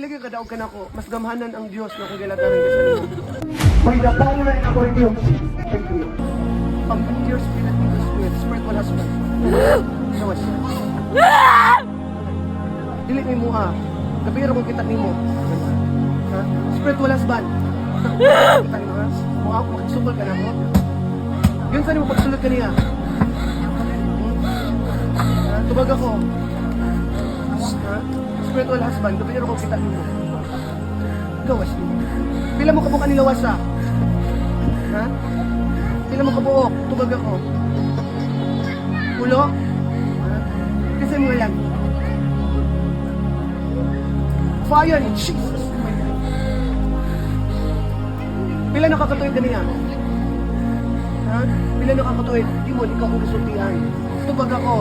dili ka kadaog ka nako, mas gamhanan ang Dios nga kung gilataran ka sa nimo. By the power and authority of Jesus. Thank you. Pag your spirit into spiritual husband. Gawas. Dili ni mo kapiro kung kita nimo. Ha? Spiritual husband. Kita nimo ha? Mo ako makisugol ka nako. Yun sa nimo pagsulod kaniya. Tubag ako. Ha? Spiritual husband, kapiro kung kita nimo. Gawas nimo. Pila mo kabuka ni gawas ha? Pila mo kabuok, tubag ako. Ulo? Kasi mo lang. Fire in Jesus. Pila nakakatuwid ka niya? Pila nakakatuwid? Di mo, ikaw kong kasultihan. Tubag ako.